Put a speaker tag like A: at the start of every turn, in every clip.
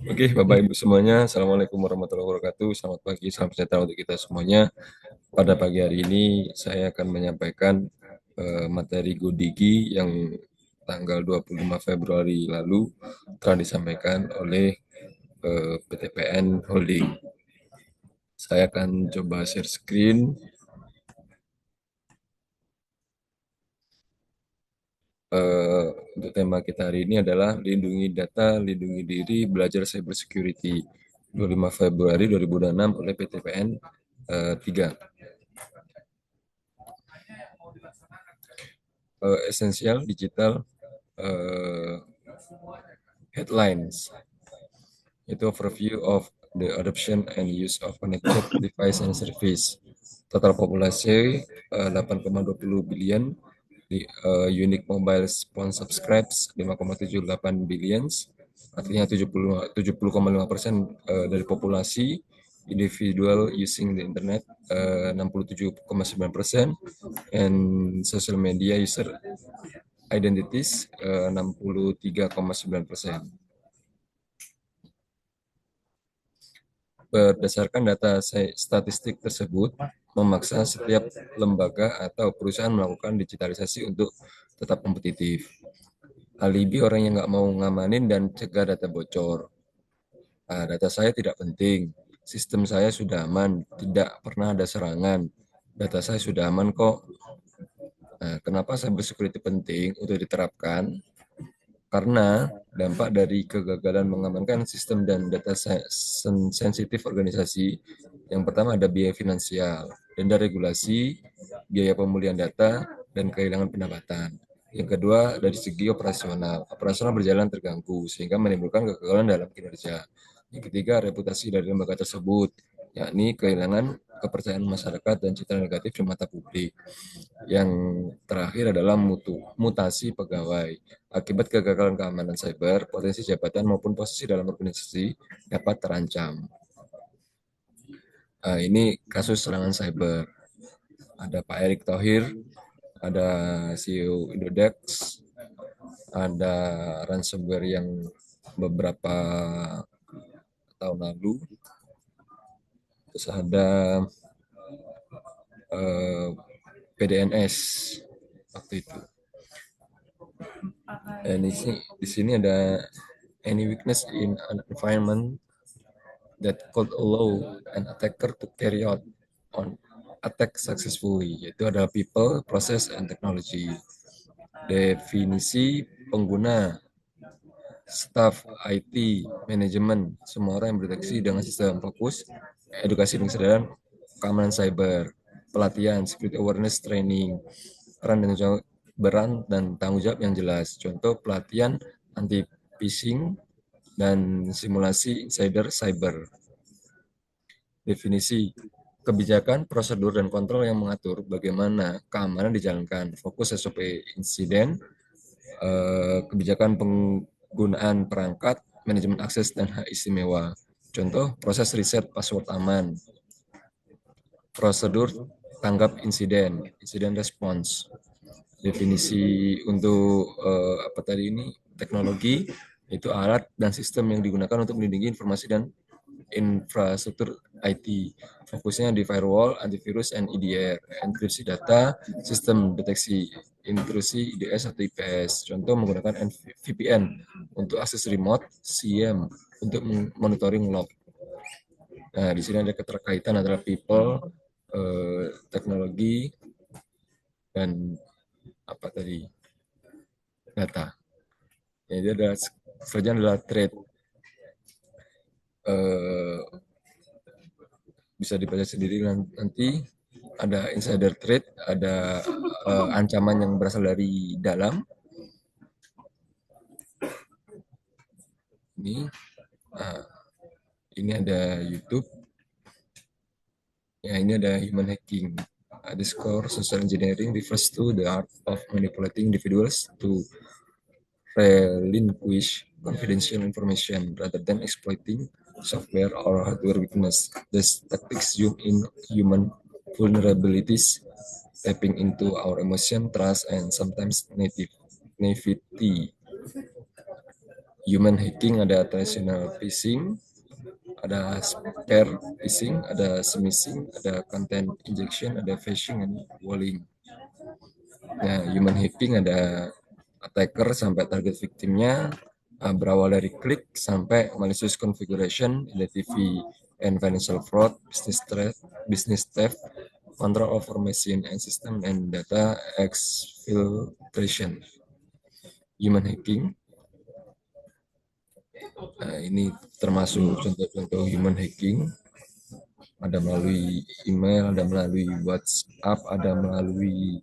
A: Oke, Bapak Ibu semuanya, Assalamualaikum warahmatullahi wabarakatuh. Selamat pagi, salam sejahtera untuk kita semuanya. Pada pagi hari ini, saya akan menyampaikan materi Godigi yang tanggal 25 Februari lalu telah disampaikan oleh PTPN Holding. Saya akan coba share screen. Untuk tema kita hari ini adalah lindungi data, lindungi diri, belajar cyber security. 25 Februari 2006 oleh PTPN 3. Esensial digital headlines. Itu overview of the adoption and use of connected device and service. Total populasi 8,20 billion, unique mobile phone subscribes 5,78 billions, artinya 70,5% dari populasi. Individual using the internet 67,9%, and social media user identities 63,9%. Berdasarkan data statistik tersebut, memaksa setiap lembaga atau perusahaan melakukan digitalisasi untuk tetap kompetitif. Alibi orang yang nggak mau ngamanin dan cegah data bocor. Data saya tidak penting, sistem saya sudah aman, tidak pernah ada serangan, data saya sudah aman kok. Kenapa cyber security penting untuk diterapkan? Karena dampak dari kegagalan mengamankan sistem dan data sensitif organisasi, yang pertama ada biaya finansial, denda regulasi, biaya pemulihan data, dan kehilangan pendapatan. Yang kedua, dari segi operasional. Operasional berjalan terganggu, sehingga menimbulkan kegagalan dalam kinerja. Yang ketiga, reputasi dari lembaga tersebut, yakni kehilangan kepercayaan masyarakat dan citra negatif di mata publik. Yang terakhir adalah mutasi pegawai. Akibat kegagalan keamanan cyber, potensi jabatan maupun posisi dalam organisasi dapat terancam. Ini kasus serangan cyber. Ada Pak Erick Thohir, ada CEO Indodax, ada ransomware yang beberapa tahun lalu, terus ada PDNS waktu itu. Dan di sini ada any weakness in an environment that could allow an attacker to carry out on attack successfully, yaitu adalah people, process, and technology. Definisi pengguna, staff, IT, manajemen, semua orang yang berinteraksi dengan sistem fokus, edukasi dan kesadaran keamanan cyber, pelatihan, security awareness training, peran dan tanggung jawab yang jelas. Contoh pelatihan anti phishing dan simulasi insider cyber. Definisi kebijakan, prosedur, dan kontrol yang mengatur bagaimana keamanan dijalankan. Fokus SOP insiden, kebijakan penggunaan perangkat, manajemen akses, dan hak istimewa. Contoh, proses riset password aman, prosedur tanggap insiden, insiden response. Definisi untuk apa tadi ini, teknologi, itu alat dan sistem yang digunakan untuk melindungi informasi dan infrastruktur IT. Fokusnya di firewall, antivirus, and EDR, enkripsi data, sistem deteksi intrusi IDS atau IPS. Contoh menggunakan VPN untuk akses remote, SIEM untuk monitoring log. Nah, di sini ada keterkaitan antara people, teknologi, dan apa tadi, data. Jadi adalah kerjaan adalah trade. Bisa dibaca sendiri nanti. Ada insider trade, ada ancaman yang berasal dari dalam. Ini ada YouTube. Ya, ini ada human hacking. Discourse social engineering refers to the art of manipulating individuals to relinquish confidential information rather than exploiting software or hardware weakness. These tactics zoom in human vulnerabilities, tapping into our emotion, trust, and sometimes naivety. human hacking, ada traditional phishing, ada spear phishing, ada smishing, ada content injection, ada phishing and walling. Nah, human hacking ada attacker sampai target victimnya, berawal dari klik sampai malicious configuration, identity and financial fraud, business theft, control over machine and system, and data exfiltration. Human hacking, nah, ini termasuk contoh-contoh human hacking. Ada melalui email, ada melalui WhatsApp, ada melalui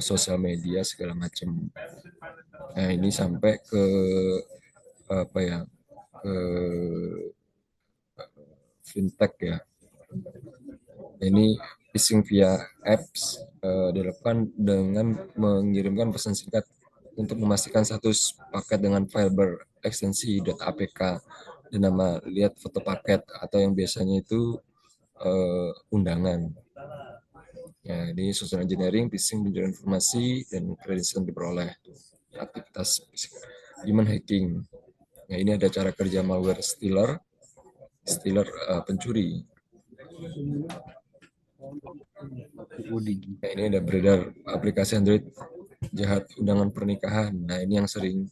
A: sosial media segala macam. Nah, ini sampai ke apa ya, ke fintech ya. Ini phishing via apps dilakukan dengan mengirimkan pesan singkat untuk memastikan status paket dengan file berekstensi .apk dan nama, lihat foto paket, atau yang biasanya itu undangan. Ya, ini social engineering, phishing, pencurian informasi, dan kredit yang diperoleh. Aktivitas human hacking. Nah, ini ada cara kerja malware stealer pencuri. Nah, ini ada beredar aplikasi Android jahat undangan pernikahan. Nah, ini yang sering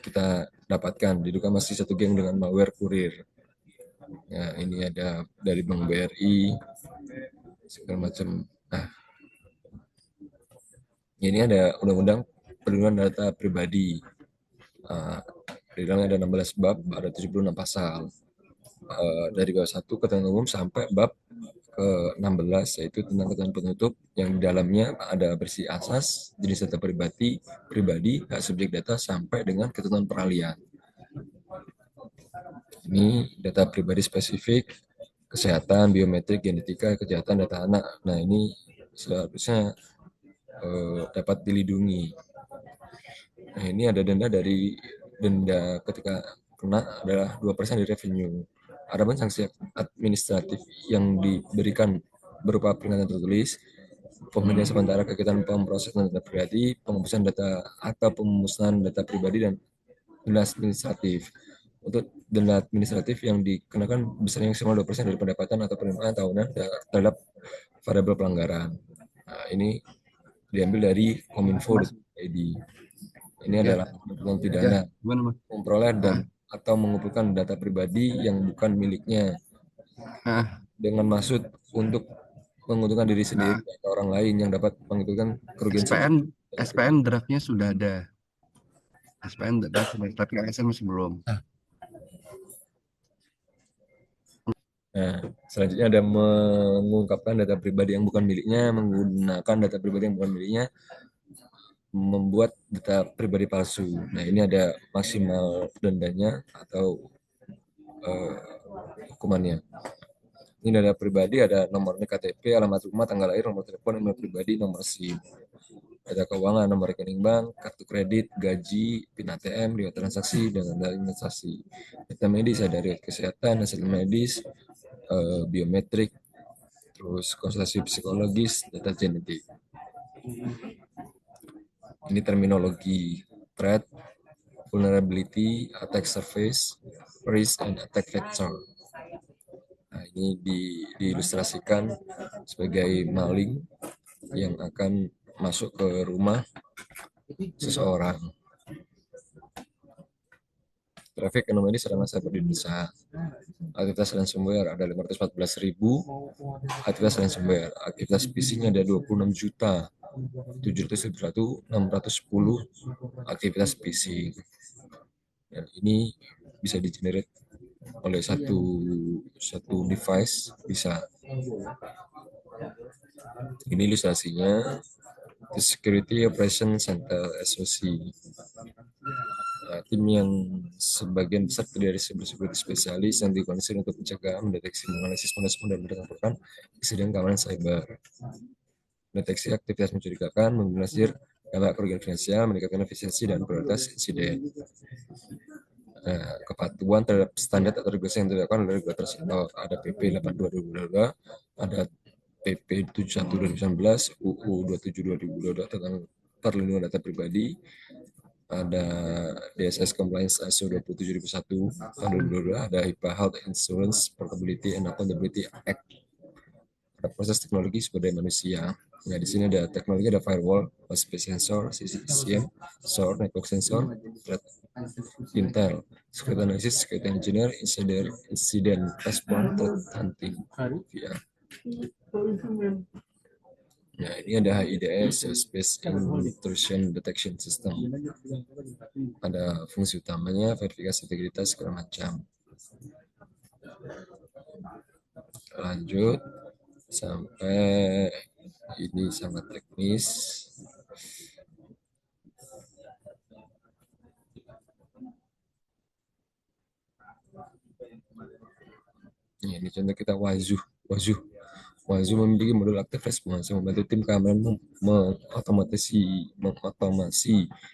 A: kita dapatkan. Diduga masih satu geng dengan malware kurir. Nah, ini ada dari Bank BRI, segala macam. Nah, ini ada undang-undang perlindungan data pribadi. Di dalamnya ada 16 bab, ada 76 pasal. Dari bab 1 ketentuan umum sampai bab ke-16, yaitu tentang ketentuan penutup, yang di dalamnya ada bersih asas, jenis data pribadi, hak subjek data, sampai dengan ketentuan peralihan. Ini data pribadi spesifik, kesehatan, biometrik, genetika, kejahatan data anak. Nah, ini seharusnya dapat dilindungi. Nah, ini ada denda ketika kena adalah 2% dari revenue. Adapun sanksi administratif yang diberikan berupa peringatan tertulis, pemberhentian sementara kegiatan pemrosesan data pribadi, penghapusan data atau pemusnahan data pribadi, dan denda administratif. Untuk denda administratif yang dikenakan besarnya maksimal 2% dari pendapatan atau penerimaan tahunan terhadap variabel pelanggaran. Nah, ini diambil dari Kominfo.id. Ini adalah perbuatan pidana memperoleh dan atau mengumpulkan data pribadi yang bukan miliknya dengan maksud untuk menguntungkan diri sendiri atau orang lain yang dapat menguntungkan kerugian.
B: SPN draftnya sudah ada. SPN draft sudah, tapi ASN masih belum.
A: Nah, selanjutnya ada mengungkapkan data pribadi yang bukan miliknya, menggunakan data pribadi yang bukan miliknya, membuat data pribadi palsu. Nah, ini ada maksimal dendanya atau hukumannya. Ini data pribadi, ada nomor KTP, alamat rumah, tanggal lahir, nomor telepon, nomor pribadi, nomor SIM. Data keuangan, nomor rekening bank, kartu kredit, gaji, PIN ATM, riwayat transaksi, dan data investasi. Data medis ada riwayat kesehatan, hasil medis, biometrik, terus konsultasi psikologis, data genetik. Ini terminologi threat, vulnerability, attack surface, risk, and attack vector. Nah, ini diilustrasikan sebagai maling yang akan masuk ke rumah seseorang. Traffic anomaly serangan cyber di Indonesia. Aktivitas ransomware ada 514.000, aktivitas ransomware. Aktivitas phishing ada 26 juta 700.610 aktivitas phishing. Dan ini bisa di-generate oleh satu device bisa. Ini ilustrasinya, the Security Operation Center SOC. Nah, tim yang sebagian besar terdiri dari security spesialis yang dikondisi untuk mencegah, mendeteksi, menganalisis, merespon, dan melaporkan insiden keamanan cyber. Deteksi aktivitas mencurigakan, meminimalisir dampak kerugian finansial, meningkatkan efisiensi dan prioritas insiden. Nah, kepatuhan terhadap standar atau regulasi yang dilakukan oleh regulator sektor. Ada PP 82/2022, ada PP 71/2019, UU 27/2022 tentang perlindungan data pribadi, ada DSS Compliance ISO 27001 tahun 2022, ada HIPAA Health Insurance Portability and Accountability Act, ada proses teknologi sumber daya manusia. Nah, di sini ada teknologi, ada firewall, space sensor, CCTV, SOAR, network sensor, threat intel, security analysis, security engineer, incident response, threat hunting, VR. Nah, ini ada HIDS, Space Intrusion Detection System. Ada fungsi utamanya, verifikasi integritas, segala macam. Lanjut, sampai ini sangat teknis. Ini contoh kita Wazoo. Wazoo memiliki modul aktif respons yang membantu tim keamanan mengotomasi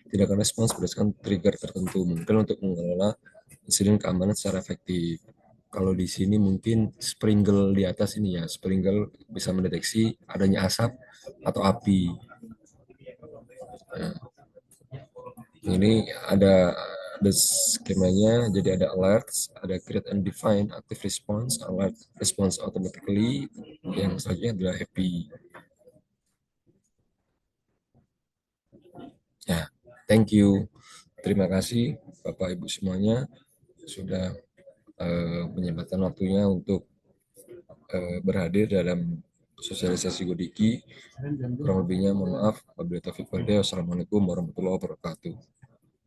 A: tindakan respons berdasarkan trigger tertentu, mungkin untuk mengelola insiden keamanan secara efektif. Kalau di sini mungkin Springle di atas ini ya, Springle bisa mendeteksi adanya asap atau api. Nah, ini ada skemanya, jadi ada alerts, ada create and define active response, alert response automatically, yang selanjutnya adalah happy. Ya, thank you. Terima kasih Bapak Ibu semuanya sudah menyempatkan waktunya untuk berhadir dalam sosialisasi Godiki. Kurang lebihnya mohon maaf. Wabillahi taufiq wal hidayah. Wassalamualaikum warahmatullahi wabarakatuh.